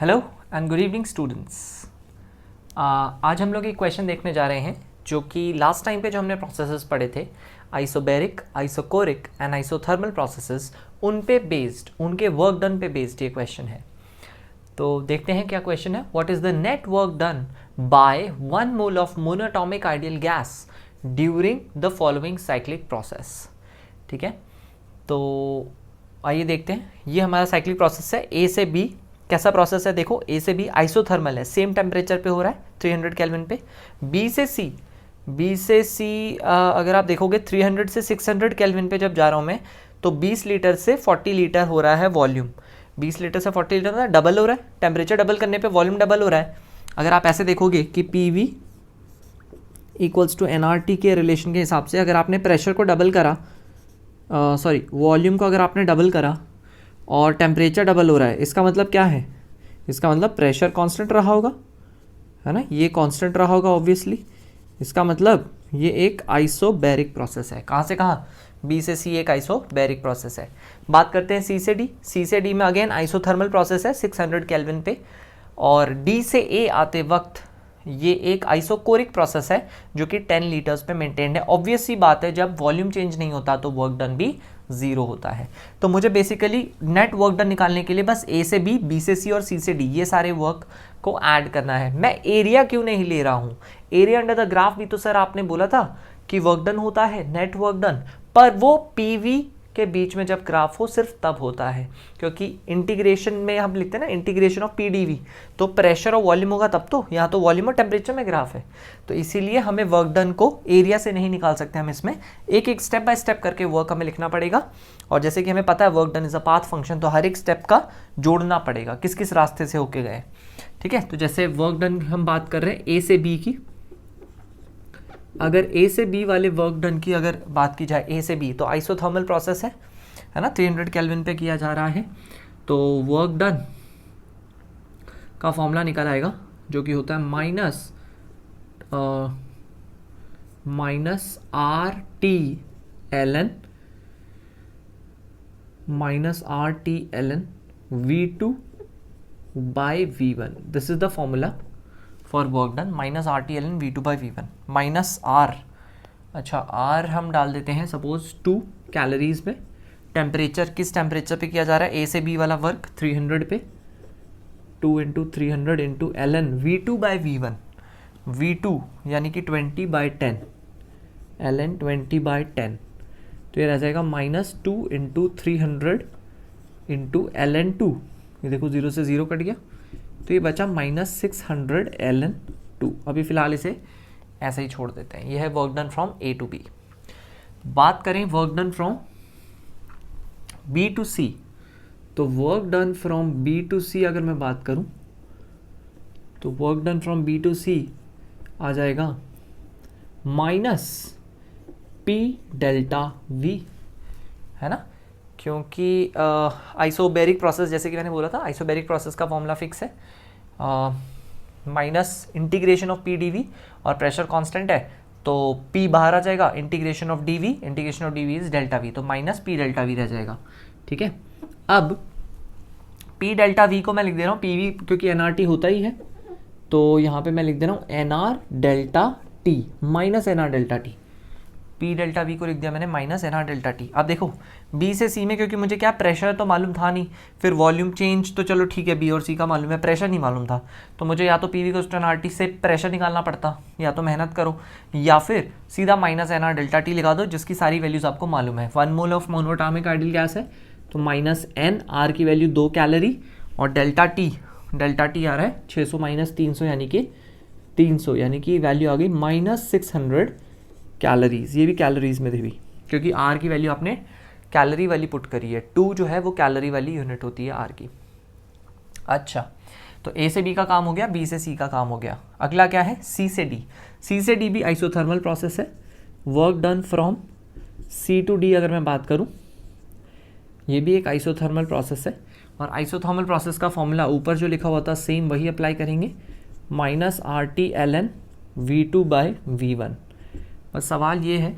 Hello and good evening students. आज हम लोग एक क्वेश्चन देखने जा रहे हैं जो कि लास्ट टाइम पे जो हमने प्रोसेसेस पढ़े थे, isobaric, isochoric and isothermal processes, उन पे बेस्ड, उनके वर्क डन पे बेस्ड ये क्वेश्चन है। तो देखते हैं क्या क्वेश्चन है। What is the net work done bye 1 mole of monoatomic ideal gas during the following cyclic process. ठीक है, तो आइए देखते हैं। ये हमारा साइक्लिक प्रोसेस है। ए से बी कैसा प्रोसेस है, देखो ए से बी आइसोथर्मल है, सेम टेम्परेचर पे हो रहा है 300 केल्विन पे। बी से सी अगर आप देखोगे 300 से 600 केल्विन पे जब जा रहा हूँ मैं, तो 20 लीटर से 40 लीटर हो रहा है वॉल्यूम। 20 लीटर से 40 लीटर डबल हो रहा है, टेम्परेचर डबल करने पे वॉल्यूम डबल हो रहा है। अगर आप ऐसे देखोगे कि P V equals to N R T के रिलेशन के हिसाब से अगर आपने प्रेशर को डबल करा, वॉल्यूम को अगर आपने डबल करा और टेम्परेचर डबल हो रहा है, इसका मतलब क्या है? इसका मतलब प्रेशर कांस्टेंट रहा होगा, है ना, ये कांस्टेंट रहा होगा ऑब्वियसली। इसका मतलब ये एक आइसोबैरिक प्रोसेस है। कहाँ से कहाँ? बी से सी एक आइसोबैरिक प्रोसेस है। बात करते हैं सी से डी। सी से डी में अगेन आइसोथर्मल प्रोसेस है 600 केल्विन पे। और डी से ए आते वक्त ये एक आइसोकोरिक प्रोसेस है जो कि 10 लीटर्स पे मेंटेन्ड है। ऑब्वियस सी बात है, जब वॉल्यूम चेंज नहीं होता तो वर्क डन भी जीरो होता है। तो मुझे बेसिकली नेट वर्क डन निकालने के लिए बस ए से बी, बी से सी और सी से डी ये सारे वर्क को ऐड करना है। मैं एरिया क्यों नहीं ले रहा हूँ? एरिया अंडर द ग्राफ भी तो सर आपने बोला था कि वर्क डन होता है, नेट वर्क डन, पर वो पीवी के बीच में जब ग्राफ हो सिर्फ तब होता है, क्योंकि इंटीग्रेशन में हम लिखते हैं ना इंटीग्रेशन ऑफ पीडीवी, तो प्रेशर और वॉल्यूम होगा तब तो। यहाँ तो वॉल्यूम और टेम्परेचर में ग्राफ है, तो इसीलिए हमें वर्क डन को एरिया से नहीं निकाल सकते। हम इसमें एक एक स्टेप बाय स्टेप करके वर्क हमें लिखना पड़ेगा। और जैसे कि हमें पता है work done is a path function, तो हर एक स्टेप का जोड़ना पड़ेगा किस किस रास्ते से होके गए। ठीक है, तो जैसे वर्क डन हम बात कर रहे हैं ए से बी की, अगर ए से बी वाले वर्क डन की अगर बात की जाए, ए से बी तो आइसोथर्मल प्रोसेस है ना, 300 केल्विन पे किया जा रहा है। तो वर्क डन का फॉर्मूला निकल आएगा जो कि होता है minus R T L N V two by V one. This is the formula for work done, minus R T L N V two by V one. Minus R, अच्छा R हम डाल देते हैं सपोज 2 कैलोरीज में। Temperature किस temperature पे किया जा रहा है? ए से बी वाला वर्क 300 पे, 2 into 300 into L N V two by V one, V two यानी कि 20/10, एल एन 20/10, तो ये रह जाएगा -2 इंटू 300 इंटू एल एन 2। ये देखो 0 से 0 कट गया, तो ये बचा -600 एल एन 2। अभी फिलहाल इसे ऐसे ही छोड़ देते हैं। यह है work done from A to B. बात करें work done from B to C, तो work done from B to C अगर मैं बात करूं तो work done from B to C आ जाएगा -P डेल्टा वी, है ना, क्योंकि आइसोबैरिक प्रोसेस जैसे कि मैंने बोला था, आइसोबैरिक प्रोसेस का फॉर्मूला फिक्स है, minus integration of P D V और प्रेशर कांस्टेंट है, तो P बाहर आ जाएगा, integration of D V is delta V, तो -P डेल्टा वी रह जाएगा। ठीक है, अब P डेल्टा वी को मैं लिख दे रहा हूँ पी वी, क्योंकि NRT होता ही है, तो यहाँ पे मैं लिख दे रहा हूँ NR delta T minus NR delta T. P delta we को लिख दिया मैंने -NR डेल्टा टी। अब देखो B से C में, क्योंकि मुझे क्या प्रेशर तो मालूम था नहीं, फिर वॉल्यूम चेंज तो चलो ठीक है B और C का मालूम है, प्रेशर नहीं मालूम था, तो मुझे या तो PV को NRT से प्रेशर निकालना पड़ता, या तो मेहनत करो, या फिर सीधा -NR डेल्टा टी लगा दो जिसकी सारी वैल्यूज आपको मालूम है। 1 mole of monoatomic ideal gas है, तो -N, R की वैल्यू 2 कैलोरी, और डेल्टा टी आ रहा है 600 - 300 यानी कि 300, यानी कि वैल्यू आ गई -600 कैलोरीज। ये भी कैलोरीज में थी भी, क्योंकि आर की वैल्यू आपने कैलोरी वाली पुट करी है, 2 जो है वो कैलोरी वाली यूनिट होती है आर की। अच्छा, तो ए से बी का काम हो गया, बी से सी का काम हो गया। अगला क्या है? सी से डी। सी से डी भी आइसोथर्मल प्रोसेस है। Work done from C to D अगर मैं बात करूं, ये भी एक आइसोथर्मल प्रोसेस है, और आइसोथर्मल प्रोसेस का फॉर्मूला ऊपर जो लिखा हुआ था सेम वही अप्लाई करेंगे, -RT/ln V2/V1। बस सवाल ये है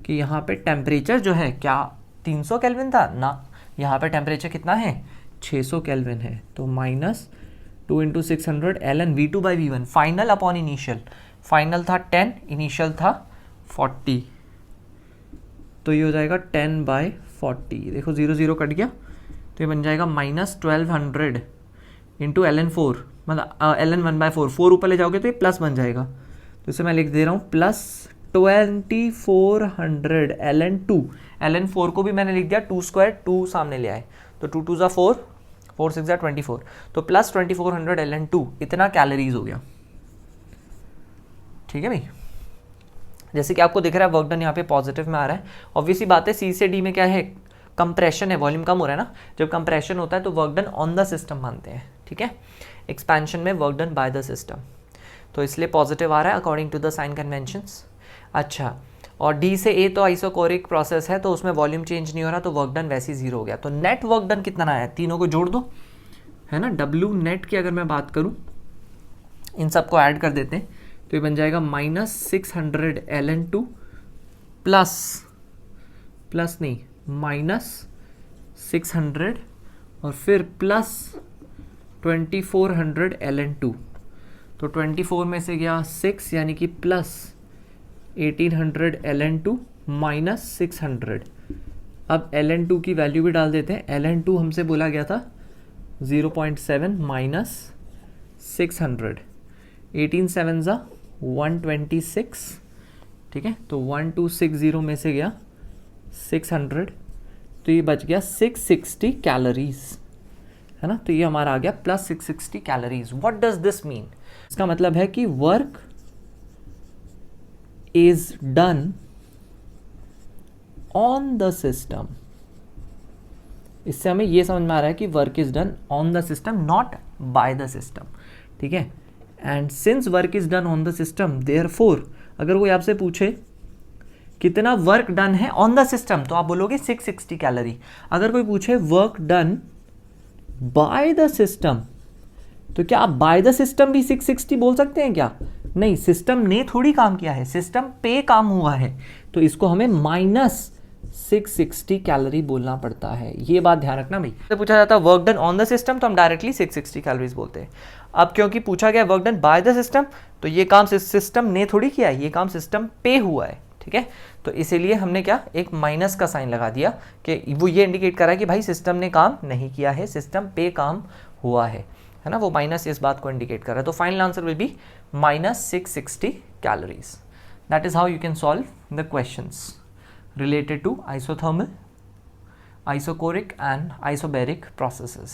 कि यहाँ पे टेम्परेचर जो है क्या 300 केल्विन था ना, यहाँ पे टेम्परेचर कितना है 600 केल्विन है, तो 2 into 600 ln V2 by V1 final upon initial, final था 10, इनिशियल था 40, तो ये हो जाएगा 10 बाई 40, देखो 0 0 कट गया, तो ये बन जाएगा -1200 इंटू ln4, मतलब ln1/4, 4 ऊपर ले जाओगे तो ये प्लस बन जाएगा, तो इसे मैं लिख दे रहा हूँ प्लस 2400 ln2, ln4 को भी मैंने लिख दिया 2 स्क्वायर, 2 सामने ले आए, तो 2 2 ज़ा 4, 4 6 ज़ा 24, तो प्लस 2400 ln2, इतना कैलोरीज हो गया। ठीक है भाई, जैसे कि आपको दिख रहा है वर्क डन यहाँ पे पॉजिटिव में आ रहा है। ऑब्वियसली बात है, सी से डी में क्या है, कंप्रेशन है, वॉल्यूम कम हो रहा है ना, जब कंप्रेशन होता है तो work done on the system मानते हैं। ठीक है, एक्सपेंशन में work done by the system, तो इसलिए पॉजिटिव आ रहा है according to the sign conventions. अच्छा, और डी से ए तो आइसोकोरिक प्रोसेस है, तो उसमें वॉल्यूम चेंज नहीं हो रहा, तो वर्क डन वैसे ही 0 हो गया। तो नेट वर्क डन कितना आया, तीनों को जोड़ दो, है ना, डब्ल्यू नेट की अगर मैं बात करूँ, इन सबको ऐड कर देते हैं, तो ये बन जाएगा -600 ln2 प्लस नहीं -600 और फिर प्लस 2400 ln2, तो 24 में से गया 6, यानी कि प्लस 1800 ln2 माइनस 600। अब ln2 की वैल्यू भी डाल देते हैं, ln2 हमसे बोला गया था 0.7 माइनस 600, 18 7 ज़ा 126, ठीक है, तो 1260 में से गया 600, तो ये बच गया 660 कैलोरीज, है ना, तो ये हमारा आ गया plus 660 calories. What does this mean, इसका मतलब है कि work is done on the system, इससे हमें ये समझ में आ रहा है कि work is done on the system, not bye the system. ठीक है, and since work is done on the system, therefore अगर कोई आपसे पूछे कितना वर्क डन है ऑन द सिस्टम, तो आप बोलोगे 660 कैलोरी। अगर कोई पूछे work done by the system, तो क्या आप बाय द सिस्टम भी 660 बोल सकते हैं क्या? नहीं, सिस्टम ने थोड़ी काम किया है, सिस्टम पे काम हुआ है, तो इसको हमें -660 कैलोरी बोलना पड़ता है। ये बात ध्यान रखना भाई। तो पूछा जाता है work done on the system, तो हम डायरेक्टली 660 कैलोरीज बोलते हैं। अब क्योंकि पूछा गया work done by the system, तो ये काम सिस्टम ने थोड़ी किया है, ये काम सिस्टम पे हुआ है। ठीक है, तो इसीलिए हमने क्या एक माइनस का साइन लगा दिया कि वो ये इंडिकेट कर रहा है कि भाई सिस्टम ने काम नहीं किया है, सिस्टम पे काम हुआ है ना, वो माइनस इस बात को इंडिकेट कर रहा है। तो final answer will be -660 calories. That is how you can solve the questions related to isothermal, isocoric and isobaric processes.